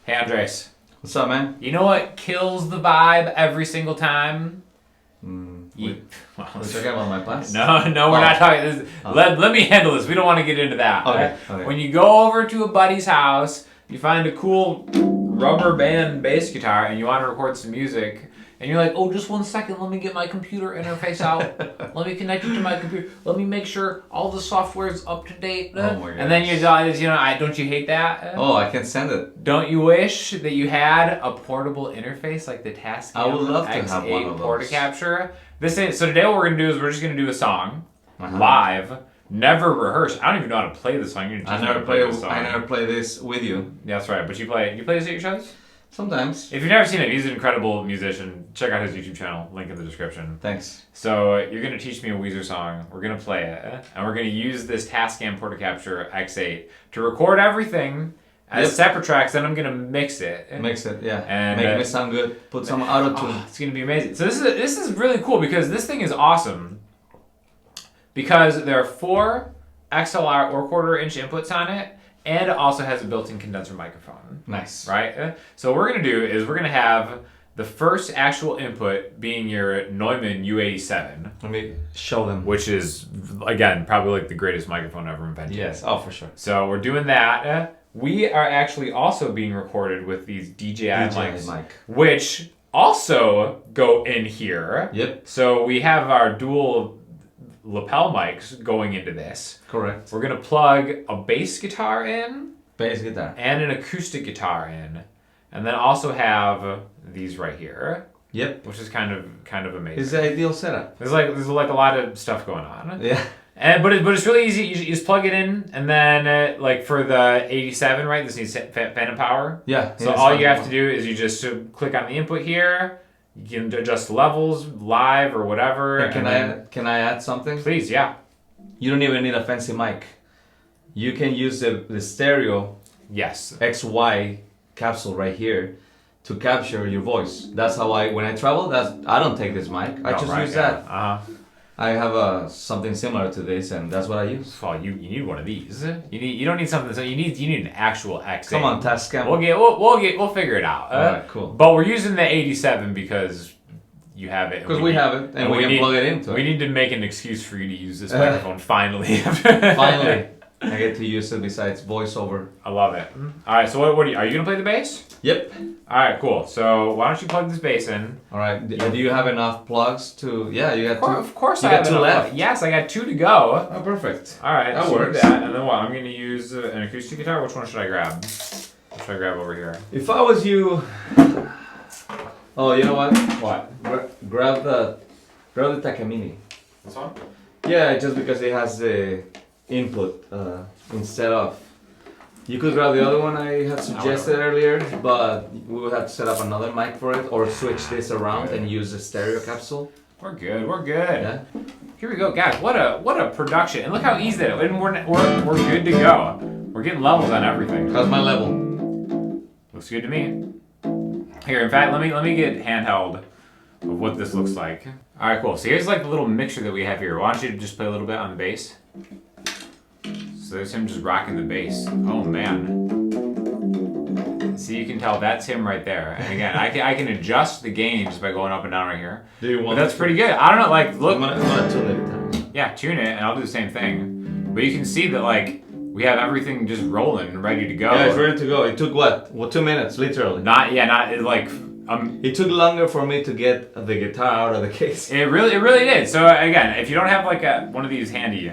Hey, Andres. What's up, man? You know what kills the vibe every single time? We're talking about my past? No, we're not talking. Let me handle this. We don't want to get into that. Okay. When you go over to a buddy's house, you find a cool rubber band bass guitar, and you want to record some music. And you're like, oh, just 1 second, let me get my computer interface out. Let me connect it to my computer. Let me make sure all the software is up to date. Oh my And then you don't you hate that? Oh, I can send it. Don't you wish that you had a portable interface like the Tascam I would love to have one of those. Portacapture? So today what we're gonna do is we're just gonna do a song live. Never rehearse. I don't even know how to play the song. I never play this with you. Yeah, that's right. But you play this at your shows? Sometimes. If you've never seen him, he's an incredible musician. Check out his YouTube channel, link in the description. Thanks. So you're going to teach me a Weezer song. We're going to play it. And we're going to use this Tascam Portacapture X8 to record everything as separate tracks. Then I'm going to mix it. Yeah. And make me sound good. Put some auto-tune. It's going to be amazing. So this is really cool because this thing is awesome. Because there are 4 XLR or 1/4 inch inputs on it. And it also has a built-in condenser microphone. Nice. Right? So what we're going to do is we're going to have the first actual input being your Neumann U87. Let me show them. Which is, again, probably like the greatest microphone ever invented. Yes, oh, for sure. So we're doing that. We are actually also being recorded with these DJI mics, which also go in here. Yep. So we have our dual lapel mics going into this. Correct. We're going to plug a bass guitar in. Bass guitar. And an acoustic guitar in. And then also have these right here. Yep. Which is kind of amazing. It's the ideal setup. There's like a lot of stuff going on. Yeah. But it's really easy. You just plug it in, and then like for the 87, right? This needs phantom power. Yeah. So all you have to do is you just click on the input here. You can adjust levels live or whatever. And can I add something? Please, yeah. You don't even need a fancy mic. You can use the stereo. Yes. XY capsule right here to capture your voice. That's how when I travel. I don't take this mic. I just use that. I have something similar to this, and that's what I use. Well, you need one of these. You don't need something. So you need an actual X8. Come on, Tascam. We'll figure it out. All right, cool. But we're using the 87 because you have it. Because we have it, and we can plug it into it. We need to make an excuse for you to use this microphone finally. Finally, I get to use it besides voiceover. I love it. All right, so what are you gonna play the bass? Yep. All right, cool. So why don't you plug this bass in? All right. Do you have enough plugs to? Yeah, you got 2. Of course, I have 2 left. Yes, I got 2 to go. Oh, perfect. All right, that works. That, and then what? I'm gonna use an acoustic guitar. Which one should I grab? What should I grab over here? If I was you, oh, you know what? What? Grab the Takamine. This one? Yeah, just because it has the input instead of. You could grab the other one I had suggested earlier, but we would have to set up another mic for it, or switch this around and use the stereo capsule. We're good. Yeah. Here we go, guys. What a production! And look how easy that is. And we're good to go. We're getting levels on everything. How's my level? Looks good to me. Here, in fact, let me get handheld of what this looks like. All right, cool. So here's like the little mixture that we have here. Why don't you just play a little bit on the bass? So there's him just rocking the bass. Oh man. See, you can tell that's him right there. And again, I can adjust the gain just by going up and down right here. Do you want? But that's pretty good. I don't know, like look. I'm gonna tune it. Yeah, tune it, and I'll do the same thing. But you can see that like we have everything just rolling and ready to go. Yeah, it's ready to go. It took what? 2 minutes, literally. It took longer for me to get the guitar out of the case. It really did. So again, if you don't have like one of these handy,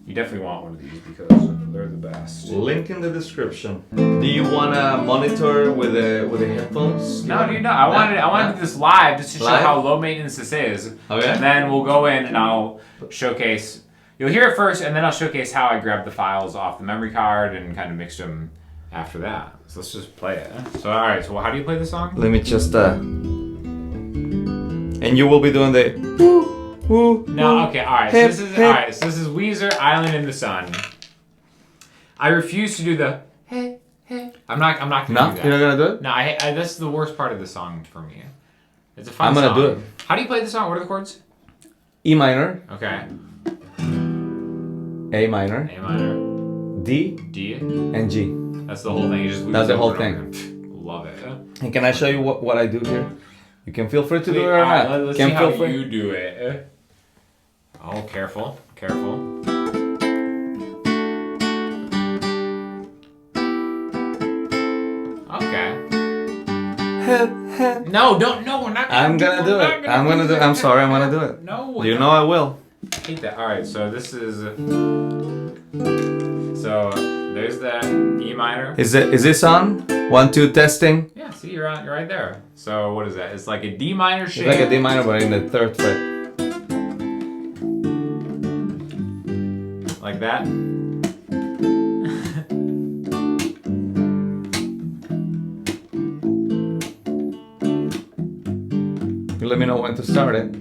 you definitely want one of these because they're the best. Link in the description. Do you want to monitor with the headphones? No, dude, no. I wanted to do this live just to show how low maintenance this is. Okay. And then we'll go in and I'll showcase. You'll hear it first, and then I'll showcase how I grabbed the files off the memory card and kind of mixed them after that. So let's just play it. So all right. So how do you play the song? Let me just and you will be doing the. No, okay, all right. So this is Weezer, Island in the Sun. I refuse to do the hey. I'm not gonna do that. You're not gonna do it? No, this is the worst part of the song for me. It's a fun I'm song. gonna do it. How do you play the song? What are the chords? E minor. Okay. A minor. A minor. D. D. And G. That's the whole thing. You just That's the whole thing. love it. And can I show you what I do here? You can feel free to do it or Alright, not. let's Can see how feel free. you do it. Oh, careful. Okay. No, don't. No, we're not. I'm gonna do it. I'm gonna do it. I'm sorry, I'm gonna do it. No. You know I will. I hate that. All right, so this is. So there's that E minor. Is this on? 1, 2, testing. Yeah, see, you're right there. So what is that? It's like a D minor shape. It's like a D minor, but in the 3rd fret. Like that. You let me know when to start it.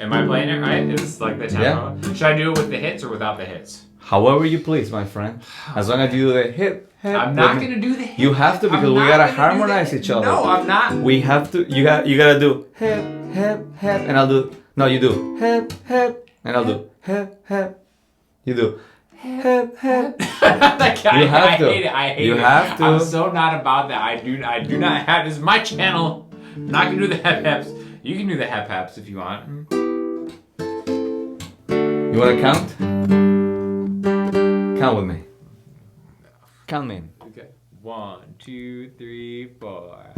Am I playing it right? Is this like the tempo? Yeah. Should I do it with the hits or without the hits? However you please, my friend. As long as you do the hit. I'm not gonna do the hit. You have to because we gotta harmonize each other. No, I'm not. We have to. You gotta do hip, and I'll do. No, you do hip, and I'll do hip. You do hip. You have to. I hate it. You have to. I'm so not about that. I do not have. This is my channel. I'm not gonna do the hep. You can do the hep if you want. You wanna count? Count with me. Count me in. Okay. 1, 2, 3, 4.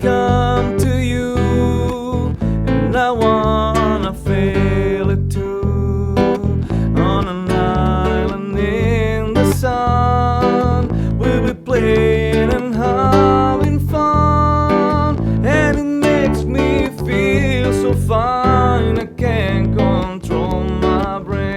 Come to you, and I wanna feel it too. On an island in the sun, we'll be playing and having fun, and it makes me feel so fine. I can't control my brain.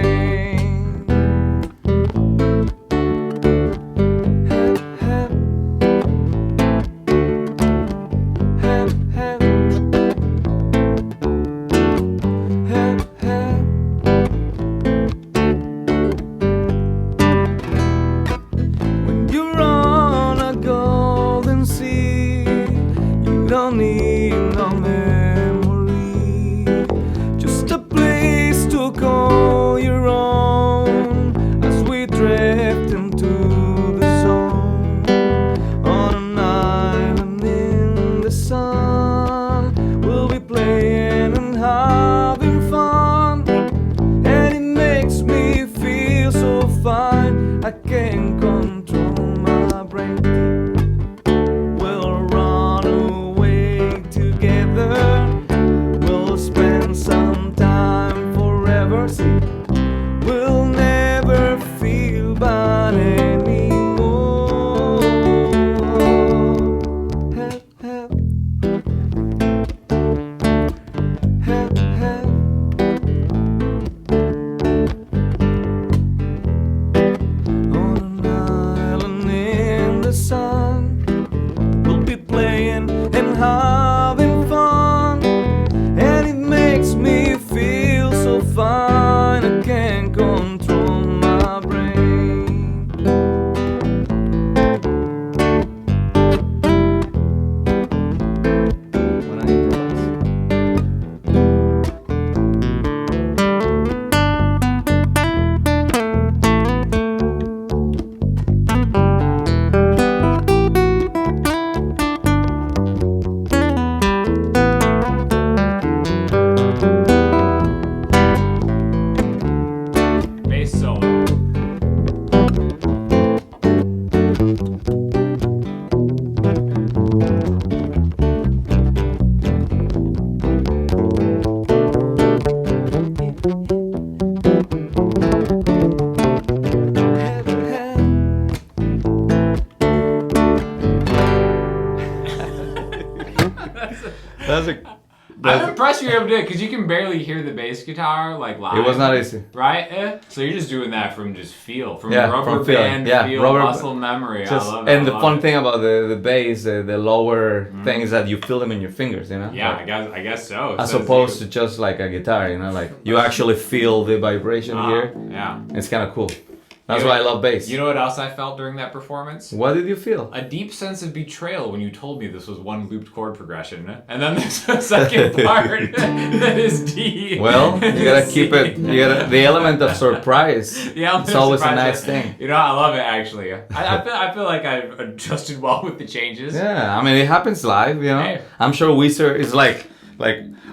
Don't need no memory, just a place to call your own as we drift into the zone. On an island in the sun, we'll be playing and having fun, and it makes me feel so fine. I can't control my brain. We'll spend some time forever. See, we'll never feel bad anymore. Help, help. Help, help. On an island in the sun, we'll be playing and having fun, and it makes me feel so fine. I can't control my brain. When I improvise. Bass solo. I'm impressed you're able to do it because you can barely hear the bass guitar like live. It was not easy. Right? So you're just doing that from just feel, from Yeah, rubber from feel. band Yeah, feel, rubber- muscle memory. Just, I love it. and the fun thing about the bass, the lower thing is that you feel them in your fingers, you know? Yeah, like, I guess so. as opposed to just like a guitar, you know, like you actually feel the vibration here. Yeah. It's kind of cool. That's why I love bass. You know what else I felt during that performance? What did you feel? A deep sense of betrayal when you told me this was one looped chord progression. And then there's a second part that is D. Well, you gotta keep it, the element of surprise. Yeah, it's always a nice thing. You know, I love it actually. I feel like I've adjusted well with the changes. Yeah, I mean, it happens live, you know? Hey. I'm sure Weezer is like,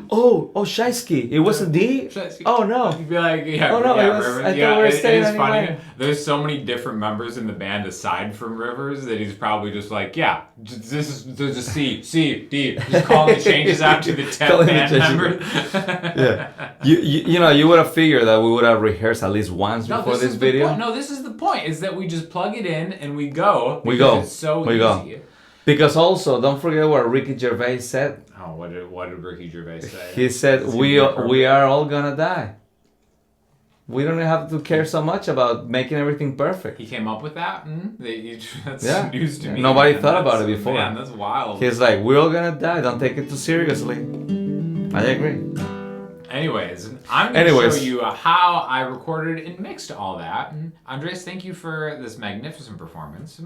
oh, Scheisky, it was a D? Oh, no. You'd be like, yeah, Oh, no, yeah, it was- Rivers. I thought yeah, we were staying it's funny. anyway. There's so many different members in the band aside from Rivers that he's probably just like, yeah, there's a C, D. Just calling the changes out to the 10 band members. Yeah. You know, you would have figured that we would have rehearsed at least once before this video. No, this is the point, is that we just plug it in and we go. We go. It's so We easy. go. Because also, don't forget what Ricky Gervais said. Oh, what did Ricky Gervais say? He said, we are all gonna die. We don't have to care so much about making everything perfect. He came up with that? That's Yeah. news to me. Nobody man. thought about That's- it before. Man, that's wild. He's like, we're all gonna die, don't take it too seriously. I agree. Anyways, I'm going to show you how I recorded and mixed all that. Andres, thank you for this magnificent performance.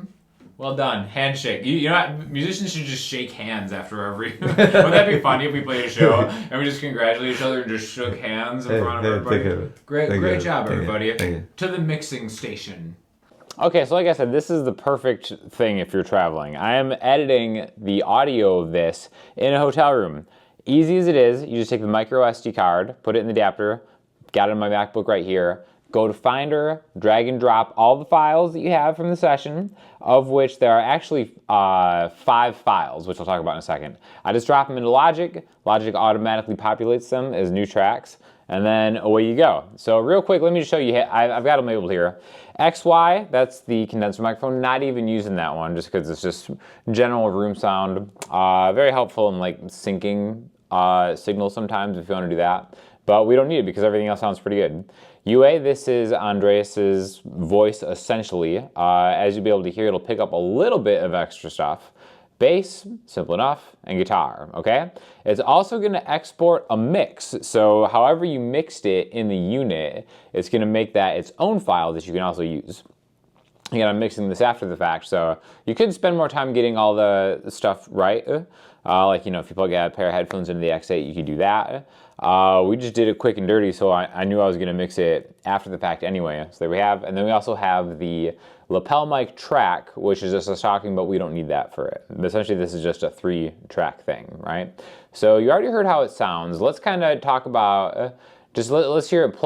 Well done. Handshake. You know what? Musicians should just shake hands after every... Wouldn't that be funny if we played a show and we just congratulated each other and just shook hands in front of everybody? Great job, everybody. To the mixing station. Okay, so like I said, this is the perfect thing if you're traveling. I am editing the audio of this in a hotel room. Easy as it is, you just take the micro SD card, put it in the adapter, got it on my MacBook right here, go to Finder, drag and drop all the files that you have from the session, of which there are actually 5 files, which I'll talk about in a second. I just drop them into Logic. Logic automatically populates them as new tracks, and then away you go. So real quick, let me just show you, I've got them labeled here. XY, that's the condenser microphone, not even using that one, just because it's just general room sound. Very helpful in like syncing signals sometimes if you want to do that. But we don't need it because everything else sounds pretty good. UA, this is Andreas's voice essentially. As you'll be able to hear, it'll pick up a little bit of extra stuff. Bass, simple enough, and guitar, okay? It's also gonna export a mix. So however you mixed it in the unit, it's gonna make that its own file that you can also use. Again, I'm mixing this after the fact, so you could spend more time getting all the stuff right. Like, you know, if you plug a pair of headphones into the X8, you could do that. We just did it quick and dirty, so I knew I was gonna mix it after the fact anyway. So there we have, and then we also have the lapel mic track, which is just us talking, but we don't need that for it. But essentially, this is just a 3-track thing, right? So you already heard how it sounds. Let's kind of talk about, let's hear it,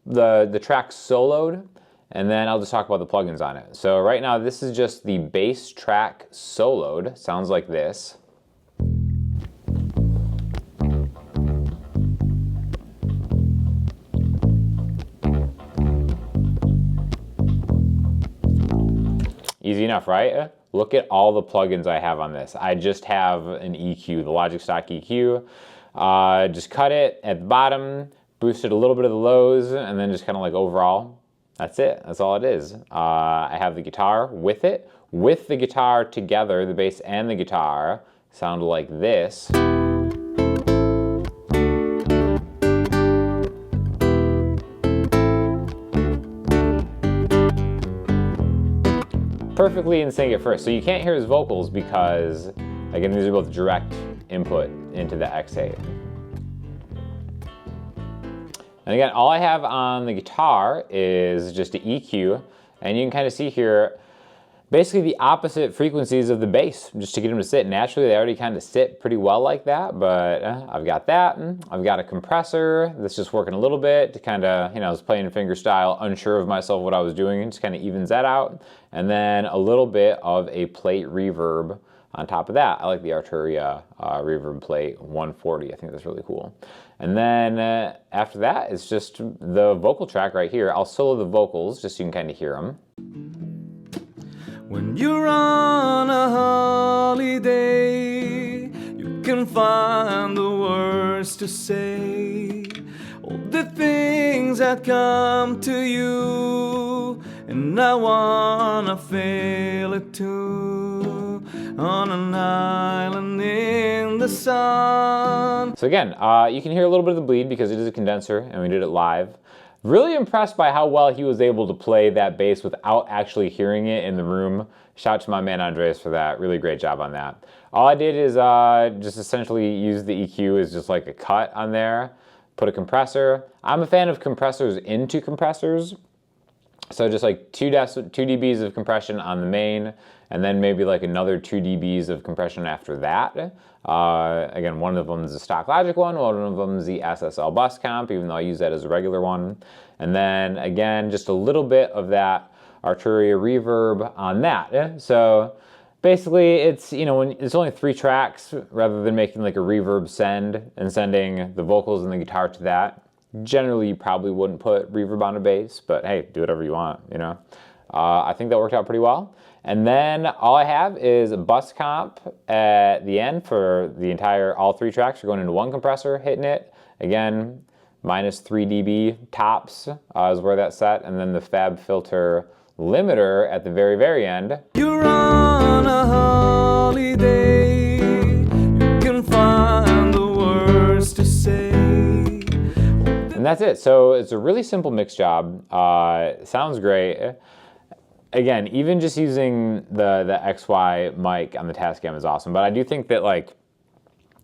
the track soloed, and then I'll just talk about the plugins on it. So right now, this is just the bass track soloed. Sounds like this. Easy enough, right? Look at all the plugins I have on this. I just have an EQ, the Logic stock EQ. Just cut it at the bottom, boosted a little bit of the lows, and then just kind of like overall, that's it. That's all it is. I have the guitar with it. With the guitar together, the bass and the guitar sound like this. Perfectly in sync at first. So you can't hear his vocals because, again, these are both direct input into the X8. And again, all I have on the guitar is just an EQ, and you can kind of see here, basically the opposite frequencies of the bass, just to get them to sit. Naturally, they already kind of sit pretty well like that, but I've got that. I've got a compressor that's just working a little bit to kind of, you know, I was playing finger style, unsure of myself what I was doing, just kind of evens that out. And then a little bit of a plate reverb on top of that. I like the Arturia reverb plate 140. I think that's really cool. And then after that, it's just the vocal track right here. I'll solo the vocals just so you can kind of hear them. When you're on a holiday, you can find the words to say all the things that come to you, and I wanna feel it too, on an island in the sun. So again, you can hear a little bit of the bleed because it is a condenser and we did it live. Really impressed by how well he was able to play that bass without actually hearing it in the room. Shout out to my man Andres for that. Really great job on that. All I did is just essentially use the EQ as just like a cut on there. Put a compressor. I'm a fan of compressors into compressors. So just like 2 dBs of compression on the main, and then maybe like another 2 dBs of compression after that. Again, one of them is the stock Logic one of them is the SSL bus comp, even though I use that as a regular one. And then again, just a little bit of that Arturia reverb on that. So basically it's, you know, when it's only 3 tracks, rather than making like a reverb send and sending the vocals and the guitar to that. Generally, you probably wouldn't put reverb on a bass, but hey, do whatever you want, you know. I think that worked out pretty well. And then all I have is a bus comp at the end for the entire, all 3 tracks are going into one compressor, hitting it. Again, minus 3 dB tops is where that's set. And then the Fab Filter limiter at the very, very end. You're on a holiday, you can find the words to say. And that's it. So it's a really simple mix job. Sounds great. Again, even just using the XY mic on the Tascam is awesome. But I do think that like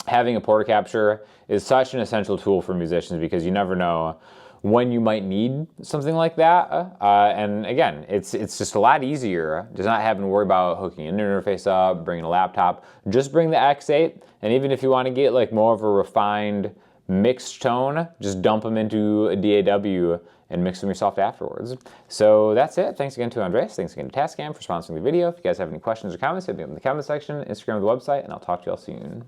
having a Portacapture is such an essential tool for musicians because you never know when you might need something like that. And again, it's just a lot easier just not having to worry about hooking an interface up, bringing a laptop. Just bring the X8, and even if you want to get like more of a refined mixed tone, just dump them into a DAW and mix them yourself afterwards. So that's it. Thanks again to Andres. Thanks again to Tascam for sponsoring the video. If you guys have any questions or comments, hit me up in the comment section, Instagram, or the website, and I'll talk to y'all soon.